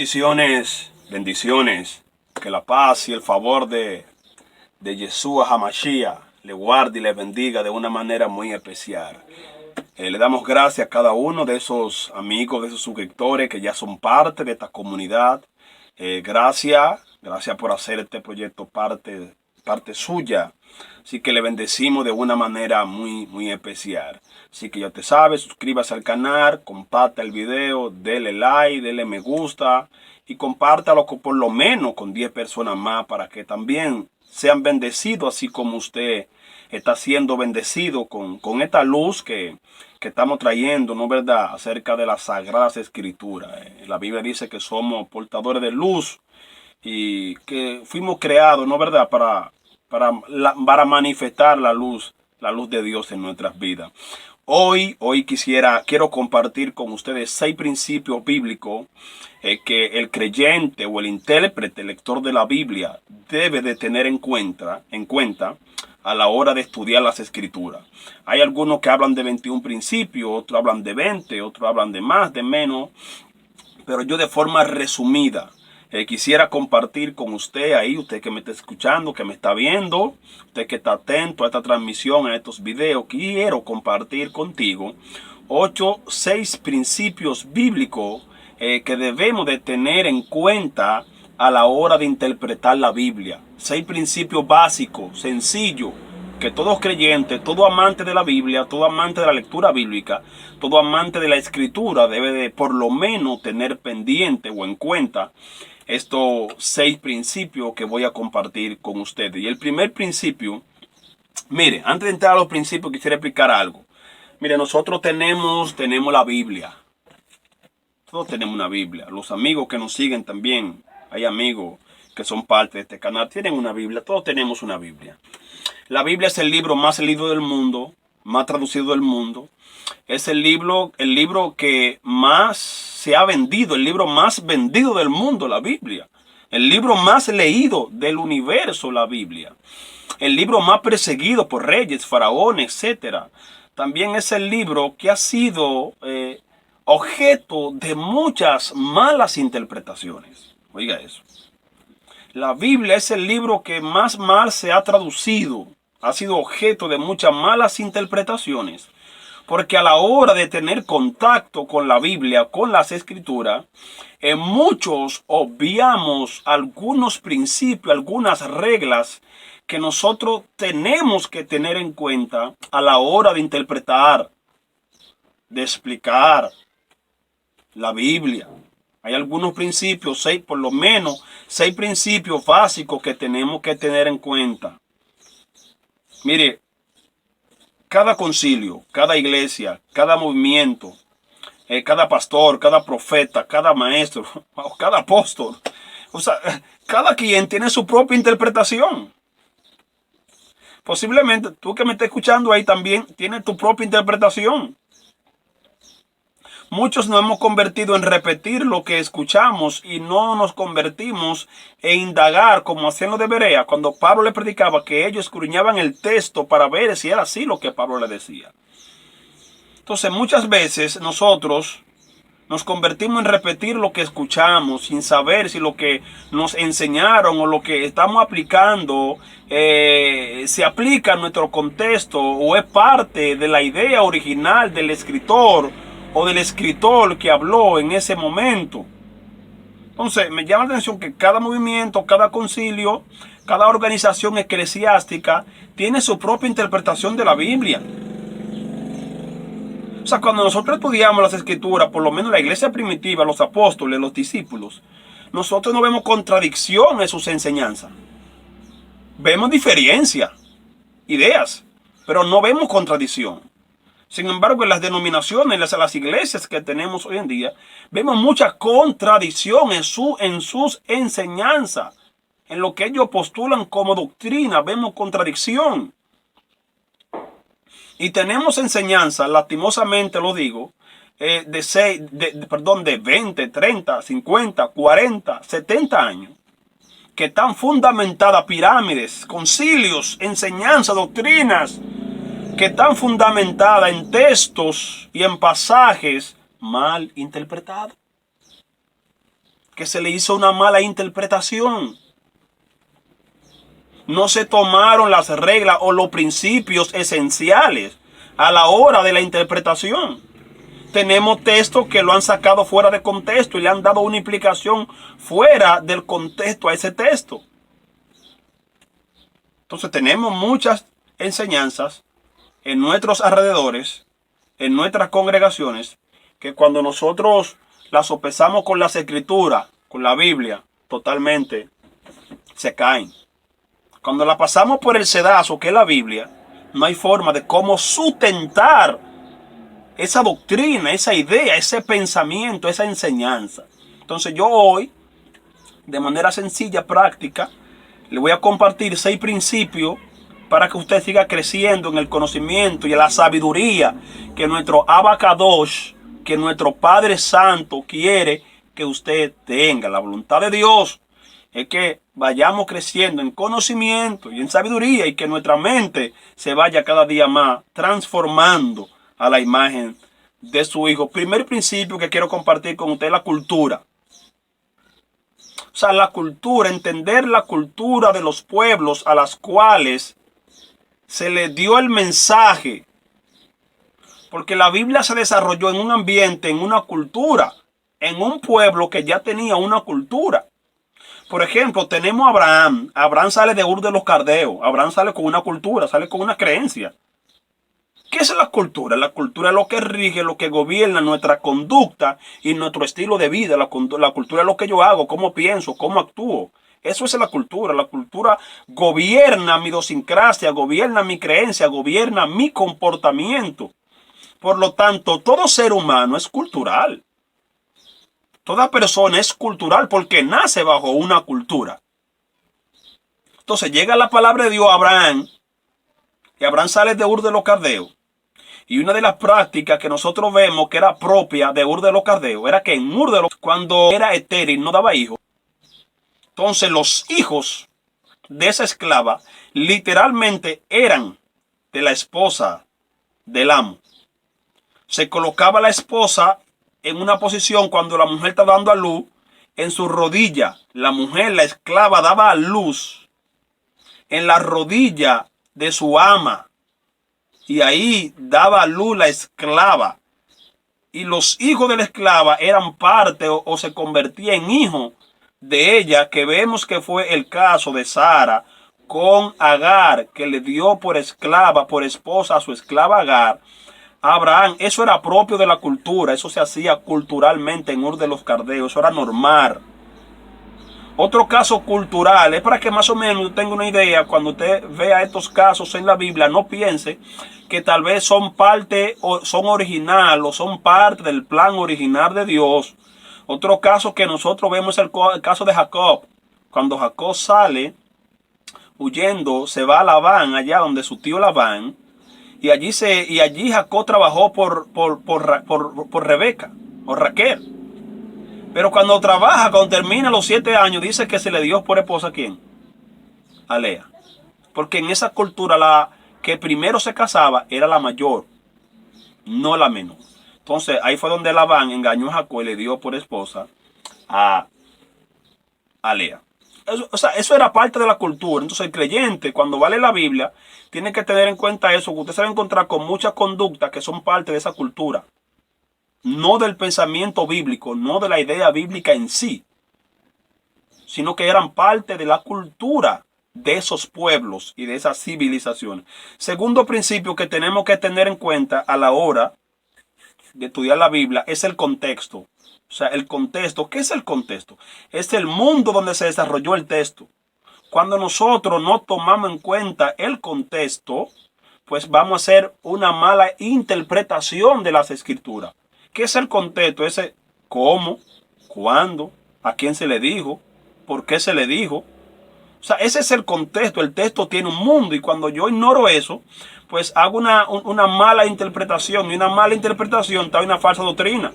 Bendiciones, bendiciones. Que la paz y el favor de Yeshua HaMashiach le guarde y le bendiga de una manera muy especial. Le damos gracias a cada uno de esos amigos, de esos suscriptores que ya son parte de esta comunidad. Gracias por hacer este proyecto parte suya. Así que le bendecimos de una manera muy especial. Así que ya te sabes, suscríbase al canal, comparte el video, dele like, dele me gusta y compártalo por lo menos con 10 personas más para que también sean bendecidos así como usted está siendo bendecido con esta luz que estamos trayendo, ¿no es verdad?, acerca de las Sagradas Escrituras. La Biblia dice que somos portadores de luz y que fuimos creados, ¿no es verdad?, para manifestar la luz de Dios en nuestras vidas. Hoy quiero compartir con ustedes 6 principios bíblicos que el creyente o el intérprete, el lector de la Biblia, debe de tener en cuenta a la hora de estudiar las Escrituras. Hay algunos que hablan de 21 principios, otros hablan de 20, otros hablan de más, de menos, pero yo de forma resumida quisiera compartir con usted ahí, usted que me está escuchando, que me está viendo, usted que está atento a esta transmisión, a estos videos, quiero compartir contigo 6 principios bíblicos que debemos de tener en cuenta a la hora de interpretar la Biblia. 6 principios básicos, sencillos, que todo creyente, todo amante de la Biblia, todo amante de la lectura bíblica, todo amante de la escritura debe de por lo menos tener pendiente o en cuenta estos 6 principios que voy a compartir con ustedes. Y el primer principio, mire, antes de entrar a los principios quisiera explicar algo. Mire, nosotros tenemos la Biblia. Todos tenemos una Biblia. Los amigos que nos siguen también, hay amigos que son parte de este canal, tienen una Biblia. Todos tenemos una Biblia. La Biblia es el libro más leído del mundo, más traducido del mundo. Es el libro que más se ha vendido, el libro más vendido del mundo, la Biblia. El libro más leído del universo, la Biblia. El libro más perseguido por reyes, faraones, etc. También es el libro que ha sido objeto de muchas malas interpretaciones. Oiga eso. La Biblia es el libro que más mal se ha traducido. Ha sido objeto de muchas malas interpretaciones. Porque a la hora de tener contacto con la Biblia, con las Escrituras, muchos obviamos algunos principios, algunas reglas que nosotros tenemos que tener en cuenta a la hora de interpretar, de explicar la Biblia. Hay algunos principios, por lo menos 6 principios básicos que tenemos que tener en cuenta. Mire, cada concilio, cada iglesia, cada movimiento, cada pastor, cada profeta, cada maestro, cada apóstol, o sea, cada quien tiene su propia interpretación. Posiblemente tú que me estás escuchando ahí también tienes tu propia interpretación. Muchos nos hemos convertido en repetir lo que escuchamos y no nos convertimos en indagar como hacían los de Berea cuando Pablo le predicaba, que ellos escudriñaban el texto para ver si era así lo que Pablo le decía. Entonces muchas veces nosotros nos convertimos en repetir lo que escuchamos sin saber si lo que nos enseñaron o lo que estamos aplicando se aplica a nuestro contexto o es parte de la idea original del escritor o del escritor que habló en ese momento. Entonces me llama la atención que cada movimiento, cada concilio, cada organización eclesiástica tiene su propia interpretación de la Biblia. O sea, cuando nosotros estudiamos las Escrituras, por lo menos la iglesia primitiva, los apóstoles, los discípulos, nosotros no vemos contradicción en sus enseñanzas. Vemos diferencia, ideas, pero no vemos contradicción. Sin embargo, en las denominaciones, en las iglesias que tenemos hoy en día, vemos mucha contradicción en sus enseñanzas. En lo que ellos postulan como doctrina, vemos contradicción. Y tenemos enseñanzas, lastimosamente lo digo, de 20, 30, 50, 40, 70 años, que están fundamentadas, pirámides, concilios, enseñanzas, doctrinas, que están fundamentadas en textos y en pasajes mal interpretados. que se le hizo una mala interpretación. No se tomaron las reglas o los principios esenciales a la hora de la interpretación. Tenemos textos que lo han sacado fuera de contexto y le han dado una implicación fuera del contexto a ese texto. Entonces tenemos muchas enseñanzas en nuestros alrededores, en nuestras congregaciones, que cuando nosotros las sopesamos con las escrituras, con la Biblia, totalmente se caen. Cuando la pasamos por el sedazo, que es la Biblia, no hay forma de cómo sustentar esa doctrina, esa idea, ese pensamiento, esa enseñanza. Entonces yo hoy, de manera sencilla, práctica, le voy a compartir 6 principios para que usted siga creciendo en el conocimiento y en la sabiduría que nuestro Abacadosh, que nuestro Padre Santo quiere que usted tenga. La voluntad de Dios es que vayamos creciendo en conocimiento y en sabiduría y que nuestra mente se vaya cada día más transformando a la imagen de su Hijo. Primer principio que quiero compartir con usted es la cultura. O sea, la cultura, entender la cultura de los pueblos a las cuales se le dio el mensaje. Porque la Biblia se desarrolló en un ambiente, en una cultura, en un pueblo que ya tenía una cultura. Por ejemplo, tenemos a Abraham. Abraham sale de Ur de los Caldeos. Abraham sale con una cultura, sale con una creencia. ¿Qué es la cultura? La cultura es lo que rige, lo que gobierna nuestra conducta y nuestro estilo de vida. La cultura es lo que yo hago, cómo pienso, cómo actúo. Eso es la cultura. La cultura gobierna mi idiosincrasia, gobierna mi creencia, gobierna mi comportamiento. Por lo tanto, todo ser humano es cultural. Toda persona es cultural porque nace bajo una cultura. Entonces llega la palabra de Dios a Abraham. Y Abraham sale de Ur de los Caldeos. Y una de las prácticas que nosotros vemos que era propia de Ur de los Caldeos era que en Ur de los, cuando era estéril, no daba hijos. Entonces los hijos de esa esclava literalmente eran de la esposa del amo. Se colocaba la esposa en una posición cuando la mujer está dando a luz, en su rodilla. La mujer, la esclava, daba a luz en la rodilla de su ama. Y ahí daba a luz la esclava. Y los hijos de la esclava eran parte o se convertían en hijos de ella, que vemos que fue el caso de Sara con Agar, que le dio por esclava, por esposa a su esclava Agar. Abraham, eso era propio de la cultura, eso se hacía culturalmente en Ur de los Caldeos, eso era normal. Otro caso cultural, es para que más o menos tenga una idea, cuando usted vea estos casos en la Biblia, no piense que tal vez son parte o son original o son parte del plan original de Dios. Otro caso que nosotros vemos es el caso de Jacob. Cuando Jacob sale huyendo, se va a Labán, allá donde su tío Labán, y allí Jacob trabajó por Rebeca o Raquel. Pero cuando termina los 7 años, dice que se le dio por esposa ¿a quién? A Lea. Porque en esa cultura la que primero se casaba era la mayor, no la menor. Entonces ahí fue donde Labán engañó a Jacob y le dio por esposa a Lea. Eso era parte de la cultura. Entonces el creyente, cuando va a leer la Biblia, tiene que tener en cuenta eso, que usted se va a encontrar con muchas conductas que son parte de esa cultura. No del pensamiento bíblico, no de la idea bíblica en sí, sino que eran parte de la cultura de esos pueblos y de esas civilizaciones. Segundo principio que tenemos que tener en cuenta a la hora de estudiar la Biblia es el contexto. O sea, el contexto. ¿Qué es el contexto? Es el mundo donde se desarrolló el texto. Cuando nosotros no tomamos en cuenta el contexto, pues vamos a hacer una mala interpretación de las escrituras. ¿Qué es el contexto? Ese cómo, cuándo, a quién se le dijo, por qué se le dijo. O sea, ese es el contexto. El texto tiene un mundo y cuando yo ignoro eso, pues hago una mala interpretación. Y una mala interpretación trae una falsa doctrina.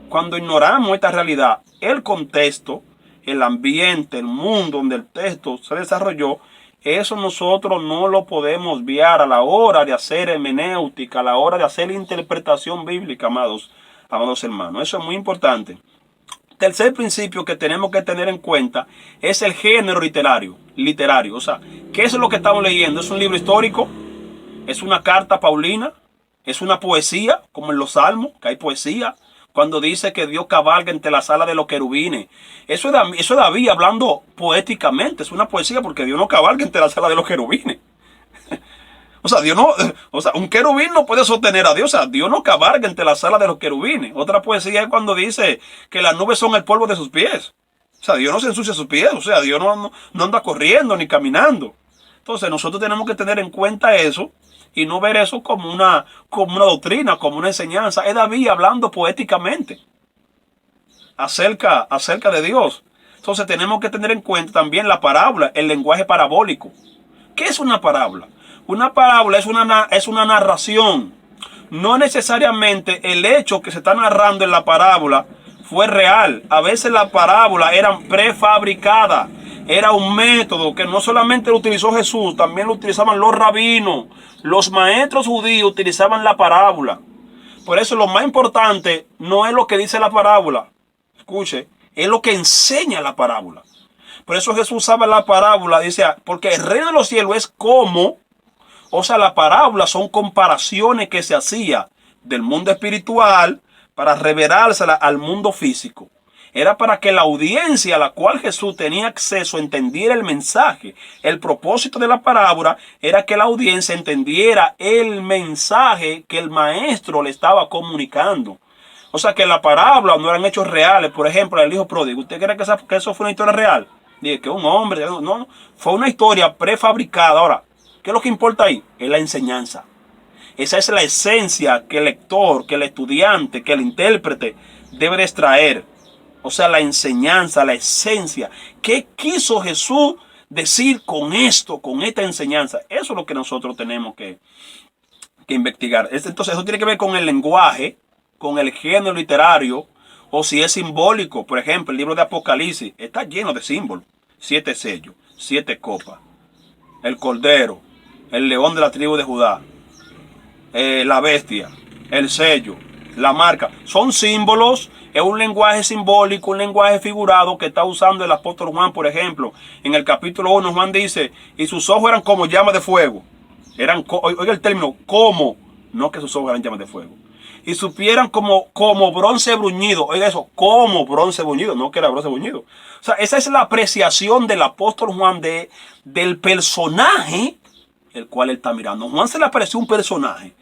Cuando ignoramos esta realidad, el contexto, el ambiente, el mundo donde el texto se desarrolló, eso nosotros no lo podemos obviar a la hora de hacer hermenéutica, a la hora de hacer interpretación bíblica, amados hermanos. Eso es muy importante. Tercer principio que tenemos que tener en cuenta es el género literario. O sea, ¿qué es lo que estamos leyendo? ¿Es un libro histórico? ¿Es una carta paulina? ¿Es una poesía, como en los Salmos, que hay poesía? Cuando dice que Dios cabalga entre las alas de los querubines. Eso es David hablando poéticamente. Es una poesía porque Dios no cabalga entre las alas de los querubines. O sea, un querubín no puede sostener a Dios. O sea, Dios no cabalga entre las alas de los querubines. Otra poesía es cuando dice que las nubes son el polvo de sus pies. O sea, Dios no se ensucia sus pies. O sea, Dios no anda corriendo ni caminando. Entonces, nosotros tenemos que tener en cuenta eso y no ver eso como una doctrina, como una enseñanza. Es David hablando poéticamente acerca de Dios. Entonces, tenemos que tener en cuenta también la parábola, el lenguaje parabólico. ¿Qué es una parábola? Una parábola es una narración. No necesariamente el hecho que se está narrando en la parábola fue real. A veces las parábolas eran prefabricadas. Era un método que no solamente lo utilizó Jesús, también lo utilizaban los rabinos. Los maestros judíos utilizaban la parábola. Por eso lo más importante no es lo que dice la parábola. Escuche, es lo que enseña la parábola. Por eso Jesús usaba la parábola, dice, porque el reino de los cielos es como, o sea, las parábolas son comparaciones que se hacía del mundo espiritual para revelársela al mundo físico. Era para que la audiencia a la cual Jesús tenía acceso entendiera el mensaje. El propósito de la parábola era que la audiencia entendiera el mensaje que el maestro le estaba comunicando. O sea, que la parábola no eran hechos reales. Por ejemplo, el hijo pródigo. ¿Usted cree que eso fue una historia real? Dije que un hombre, no, fue una historia prefabricada. Ahora, ¿qué es lo que importa ahí? Es la enseñanza. Esa es la esencia que el lector, que el estudiante, que el intérprete debe de extraer. O sea, la enseñanza, la esencia. ¿Qué quiso Jesús decir con esto, con esta enseñanza? Eso es lo que nosotros tenemos que investigar. Entonces, eso tiene que ver con el lenguaje, con el género literario, o si es simbólico. Por ejemplo, el libro de Apocalipsis está lleno de símbolos. 7 sellos, 7 copas, el cordero, el león de la tribu de Judá, la bestia, el sello, la marca. Son símbolos. Es un lenguaje simbólico, un lenguaje figurado que está usando el apóstol Juan, por ejemplo. En el capítulo 1, Juan dice, y sus ojos eran como llamas de fuego. Oiga el término, como, no que sus ojos eran llamas de fuego. Y supieran como bronce bruñido. Oiga eso, como bronce bruñido, no que era bronce bruñido. O sea, esa es la apreciación del apóstol Juan del personaje el cual él está mirando. Juan se le apareció un personaje.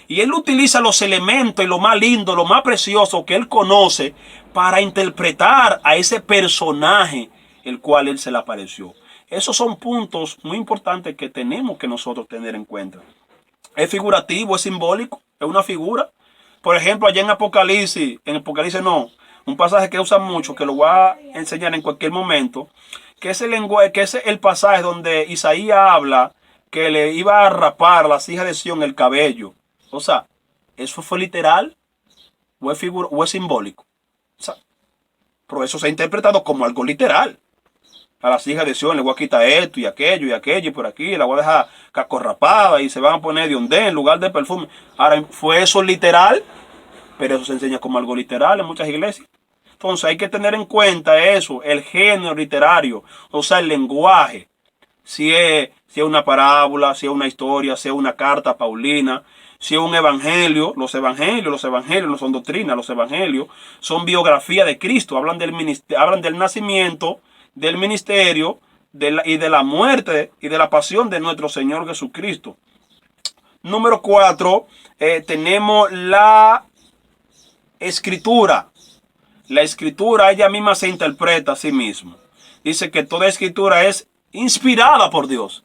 Y él utiliza los elementos y lo más lindo, lo más precioso que él conoce para interpretar a ese personaje el cual él se le apareció. Esos son puntos muy importantes que tenemos que nosotros tener en cuenta. Es figurativo, es simbólico, es una figura. Por ejemplo, allá en Apocalipsis no, un pasaje que usan mucho, que lo voy a enseñar en cualquier momento, que es el pasaje donde Isaías habla que le iba a rapar a las hijas de Sión el cabello. O sea, ¿eso fue literal o es simbólico? O sea, pero eso se ha interpretado como algo literal. A las hijas de Sión le voy a quitar esto y aquello y por aquí, la voy a dejar cacorrapada y se van a poner de ondé en lugar de perfume. Ahora, ¿fue eso literal? Pero eso se enseña como algo literal en muchas iglesias. Entonces hay que tener en cuenta eso, el género literario, o sea, el lenguaje. Si es una parábola, si es una historia, si es una carta paulina, si es un evangelio. Los evangelios no son doctrinas, los evangelios son biografía de Cristo, hablan del nacimiento, del ministerio y de la muerte y de la pasión de nuestro Señor Jesucristo. Número 4, tenemos la escritura. La escritura ella misma se interpreta a sí misma. Dice que toda escritura es inspirada por Dios.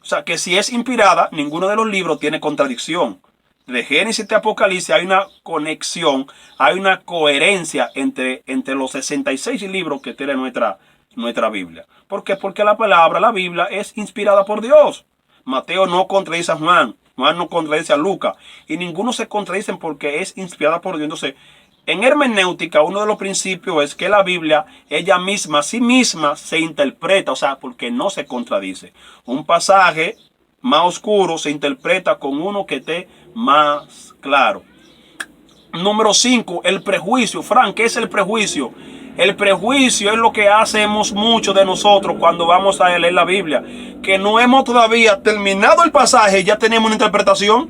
O sea, que si es inspirada, ninguno de los libros tiene contradicción. De Génesis a Apocalipsis hay una conexión, hay una coherencia entre los 66 libros que tiene nuestra Biblia. ¿Por qué? Porque la Biblia es inspirada por Dios. Mateo no contradice a Juan, Juan no contradice a Lucas, y ninguno se contradicen porque es inspirada por Dios. Entonces, en hermenéutica, uno de los principios es que la Biblia, ella misma, sí misma, se interpreta, o sea, porque no se contradice. Un pasaje más oscuro se interpreta con uno que esté más claro. Número 5, el prejuicio. Frank, ¿qué es el prejuicio? El prejuicio es lo que hacemos muchos de nosotros cuando vamos a leer la Biblia, que no hemos todavía terminado el pasaje y ya tenemos una interpretación.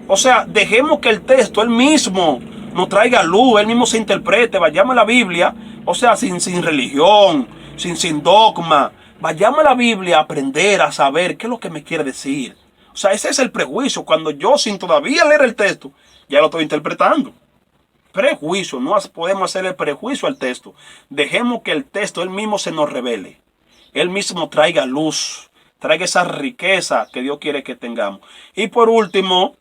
O sea, dejemos que el texto, él mismo, nos traiga luz, él mismo se interprete. Vayamos a la Biblia, o sea, sin religión, sin dogma. Vayamos a la Biblia a aprender, a saber qué es lo que me quiere decir. O sea, ese es el prejuicio. Cuando yo, sin todavía leer el texto, ya lo estoy interpretando. Prejuicio, no podemos hacer el prejuicio al texto. Dejemos que el texto él mismo se nos revele. Él mismo traiga luz, traiga esa riqueza que Dios quiere que tengamos. Y por último,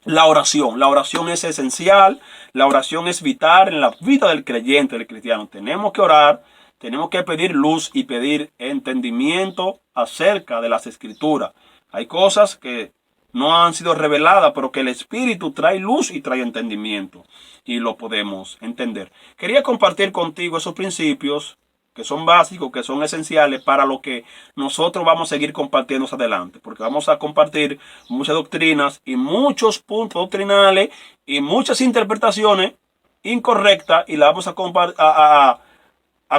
la oración. La oración es esencial, la oración es vital en la vida del creyente, del cristiano. Tenemos que orar, tenemos que pedir luz y pedir entendimiento acerca de las escrituras. Hay cosas que no han sido reveladas, pero que el Espíritu trae luz y trae entendimiento. Y lo podemos entender. Quería compartir contigo esos principios que son básicos, que son esenciales para lo que nosotros vamos a seguir compartiendo más adelante. Porque vamos a compartir muchas doctrinas y muchos puntos doctrinales y muchas interpretaciones incorrectas y las vamos a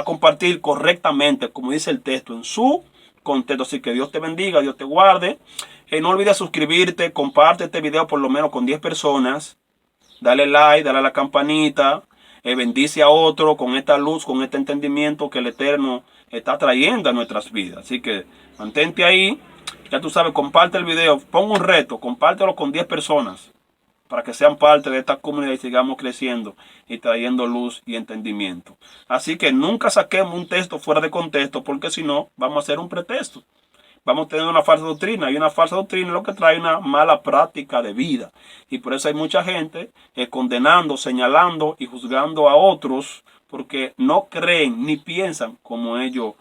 compartir correctamente, como dice el texto, en su contexto. Así que Dios te bendiga, Dios te guarde. No olvides suscribirte, comparte este video por lo menos con 10 personas. Dale like, dale a la campanita. Bendice a otro con esta luz, con este entendimiento que el Eterno está trayendo a nuestras vidas. Así que mantente ahí. Ya tú sabes, comparte el video. Pon un reto, compártelo con 10 personas para que sean parte de esta comunidad y sigamos creciendo y trayendo luz y entendimiento. Así que nunca saquemos un texto fuera de contexto, porque si no, vamos a hacer un pretexto. Vamos a tener una falsa doctrina, y una falsa doctrina es lo que trae una mala práctica de vida. Y por eso hay mucha gente condenando, señalando y juzgando a otros porque no creen ni piensan como ellos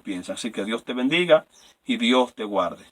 piensan. Así que Dios te bendiga y Dios te guarde.